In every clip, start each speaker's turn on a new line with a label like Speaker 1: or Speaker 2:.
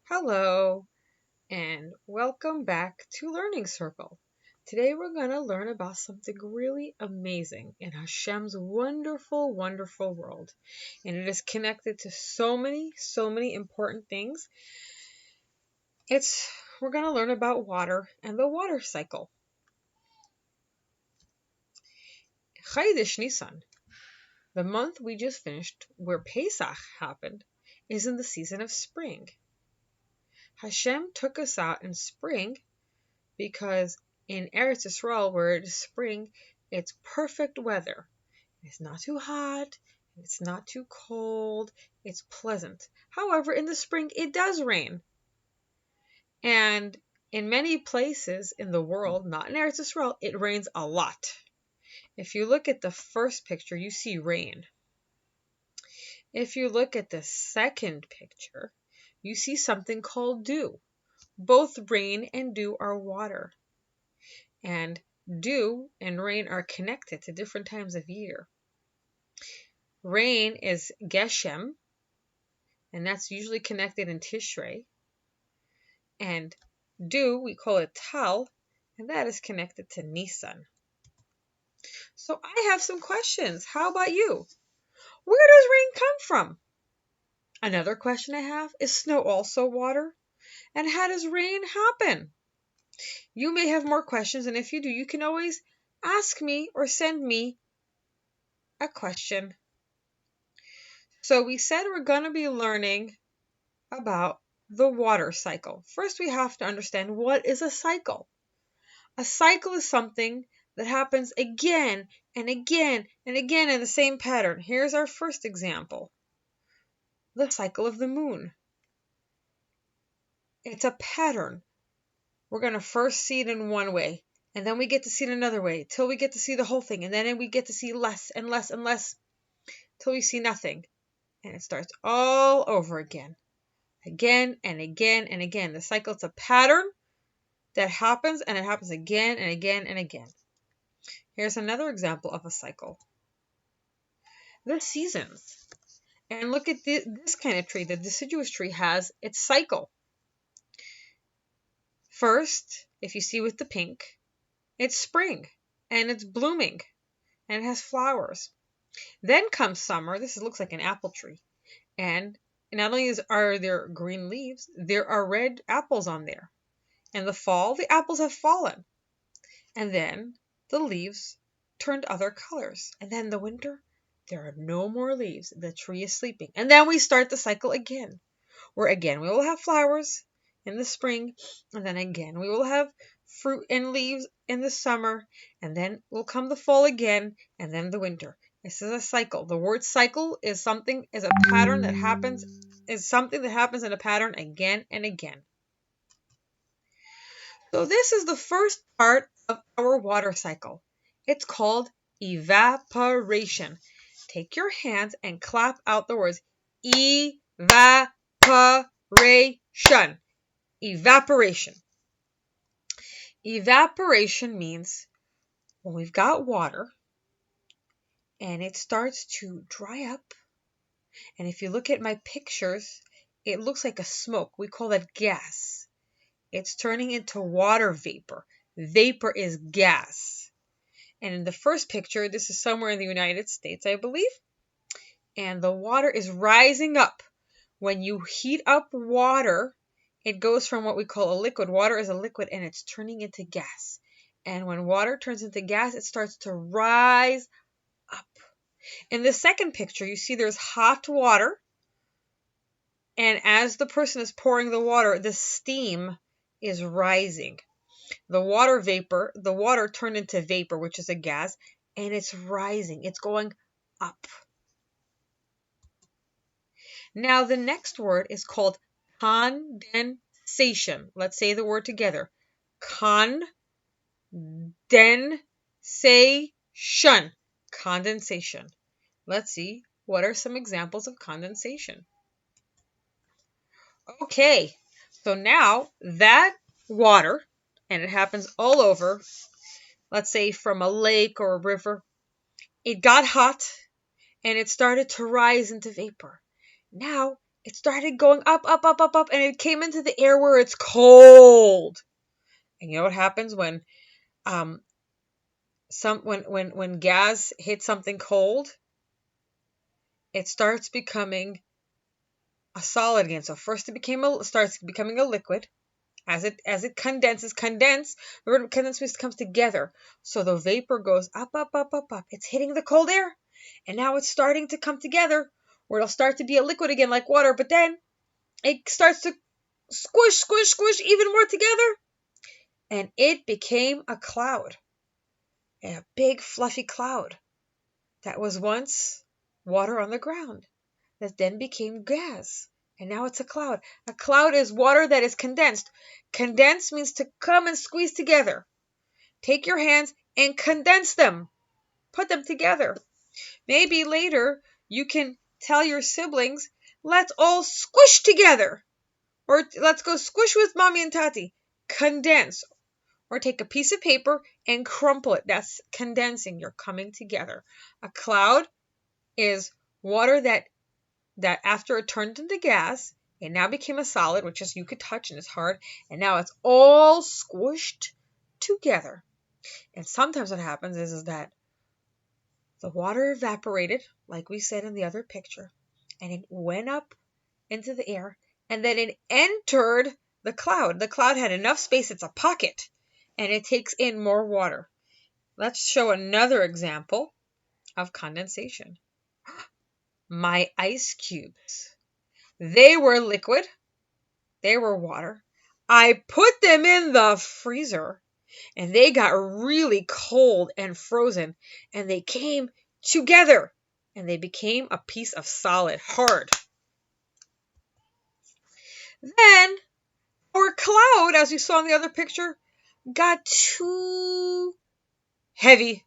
Speaker 1: Hello, and welcome back to Learning Circle. Today we're going to learn about something really amazing in Hashem's wonderful, wonderful world. And it is connected to so many important things. We're going to learn about water and the water cycle. Chodesh Nisan, the month we just finished, where Pesach happened, is in the season of spring. Hashem took us out in spring because in Eretz Yisrael, where it is spring, it's perfect weather. It's not too hot, it's not too cold, it's pleasant. However, in the spring, it does rain. And in many places in the world, not in Eretz Yisrael, it rains a lot. If you look at the first picture, you see rain. If you look at the second picture, you see something called dew. Both rain and dew are water. And dew and rain are connected to different times of year. Rain is Geshem, and that's usually connected in Tishrei. And dew, we call it Tal, and that is connected to Nisan. So I have some questions. How about you? Where does rain come from? Another question I have, is snow also water? And how does rain happen? You may have more questions, and if you do, you can always ask me or send me a question. So we said we're going to be learning about the water cycle. First, we have to understand what is a cycle. A cycle is something that happens again and again and again in the same pattern. Here's our first example. The cycle of the moon. It's a pattern. We're going to first see it in one way, and then we get to see it another way, till we get to see the whole thing, and then we get to see less and less and less, till we see nothing. And it starts all over again. Again and again and again. The cycle, it's a pattern that happens, and it happens again and again and again. Here's another example of a cycle. The seasons. And look at this kind of tree. The deciduous tree has its cycle. First, if you see with the pink, it's spring, and it's blooming, and it has flowers. Then comes summer. This looks like an apple tree. And not only are there green leaves, there are red apples on there. In the fall, the apples have fallen. And then the leaves turned other colors. And then the winter, there are no more leaves. The tree is sleeping. And then we start the cycle again, where again we will have flowers in the spring, and then again we will have fruit and leaves in the summer, and then will come the fall again, and then the winter. This is a cycle. The word cycle is a pattern that happens, is something that happens in a pattern again and again. So this is the first part of our water cycle. It's called evaporation. Take your hands and clap out the words evaporation. Evaporation. Evaporation means when we've got water and it starts to dry up, and if you look at my pictures, it looks like a smoke. We call that gas. It's turning into water vapor. Vapor is gas. And in the first picture, this is somewhere in the United States, I believe, and the water is rising up. When you heat up water, it goes from what we call a liquid. Water is a liquid, and it's turning into gas. And when water turns into gas, it starts to rise up. In the second picture, you see there's hot water. And as the person is pouring the water, the steam is rising. The water turned into vapor, which is a gas, and it's rising. It's going up. Now, the next word is called condensation. Let's say the word together. Condensation. Condensation. Let's see, what are some examples of condensation? Okay, so now that water, and it happens all over, let's say from a lake or a river, it got hot and it started to rise into vapor. Now it started going up, up, up, up, up, and it came into the air where it's cold. And you know what happens when when gas hits something cold? It starts becoming a solid again. So first it starts becoming a liquid. As it condenses, the word of condensation comes together. So the vapor goes up, up, up, up, up. It's hitting the cold air, and now it's starting to come together, where it'll start to be a liquid again like water, but then it starts to squish, squish, squish even more together, and it became a cloud, a big fluffy cloud that was once water on the ground, that then became gas. And now it's a cloud. A cloud is water that is condensed. Condense means to come and squeeze together. Take your hands and condense them. Put them together. Maybe later you can tell your siblings, let's all squish together. Or let's go squish with mommy and tati. Condense. Or take a piece of paper and crumple it. That's condensing. You're coming together. A cloud is water that after it turned into gas, it now became a solid, which is you could touch and it's hard, and now it's all squished together. And sometimes what happens is that the water evaporated, like we said in the other picture, and it went up into the air, and then it entered the cloud. The cloud had enough space, it's a pocket, and it takes in more water. Let's show another example of condensation. My ice cubes. They were liquid. They were water. I put them in the freezer, and they got really cold and frozen, and they came together, and they became a piece of solid, hard. Then our cloud, as you saw in the other picture, got too heavy.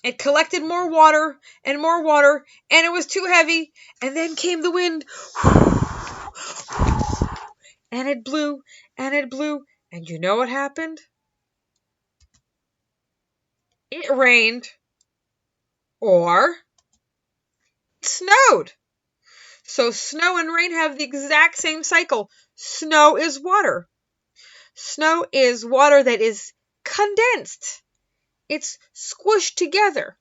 Speaker 1: It collected more water, and it was too heavy, and then came the wind. And it blew, and you know what happened? It rained, or it snowed. So snow and rain have the exact same cycle. Snow is water. Snow is water that is condensed. It's squished together.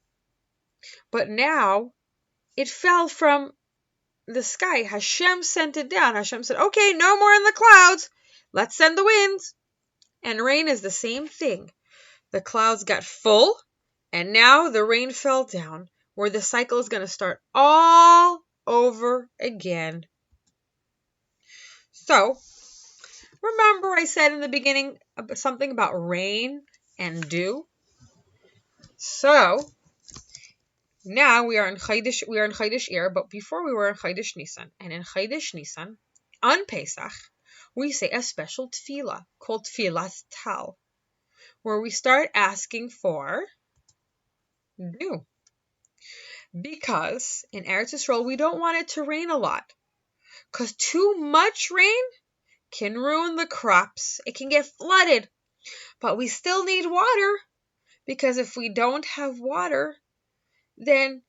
Speaker 1: But now it fell from the sky. Hashem sent it down. Hashem said, okay, no more in the clouds. Let's send the winds. And rain is the same thing. The clouds got full, and now the rain fell down, where the cycle is going to start all over again. So, remember I said in the beginning something about rain and dew? So, now we are in Chodesh Iyar, but before we were in Chodesh Nisan. And in Chodesh Nisan, on Pesach, we say a special tefillah called Tefillas Tal, where we start asking for dew. Because in Eretz Yisrael, we don't want it to rain a lot. Because too much rain can ruin the crops. It can get flooded. But we still need water. Because if we don't have water, then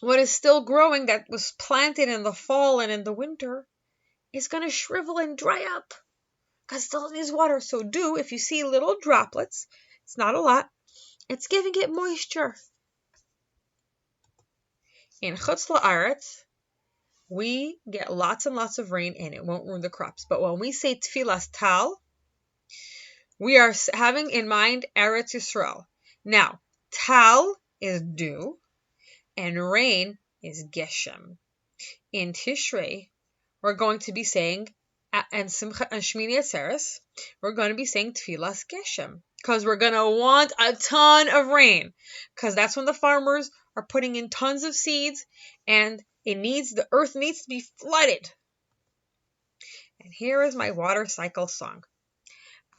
Speaker 1: what is still growing that was planted in the fall and in the winter is going to shrivel and dry up. Because it still needs water. So dew, if you see little droplets, it's not a lot, it's giving it moisture. In Chutz La'aretz, we get lots and lots of rain and it won't ruin the crops. But when we say Tefillas Tal, we are having in mind Eretz Yisrael. Now, Tal is dew and rain is Geshem. In Tishrei, we're going to be saying, and Simcha and Shmini Atzeres, we're going to be saying Tefillas Geshem. Because we're going to want a ton of rain. Because that's when the farmers are putting in tons of seeds and the earth needs to be flooded. And here is my water cycle song.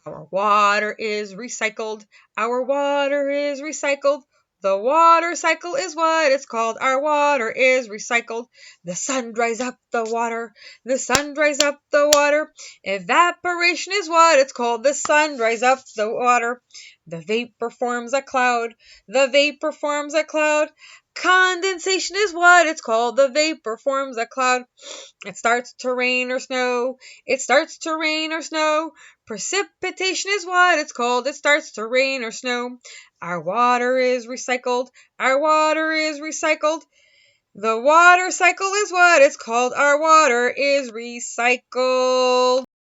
Speaker 1: Our water is recycled. Our water is recycled. The water cycle is what it's called. Our water is recycled. The sun dries up the water. The sun dries up the water. Evaporation is what it's called. The sun dries up the water. The vapor forms a cloud. The vapor forms a cloud. Condensation is what it's called. The vapor forms a cloud. It starts to rain or snow. It starts to rain or snow. Precipitation is what it's called. It starts to rain or snow. Our water is recycled. Our water is recycled. The water cycle is what it's called. Our water is recycled.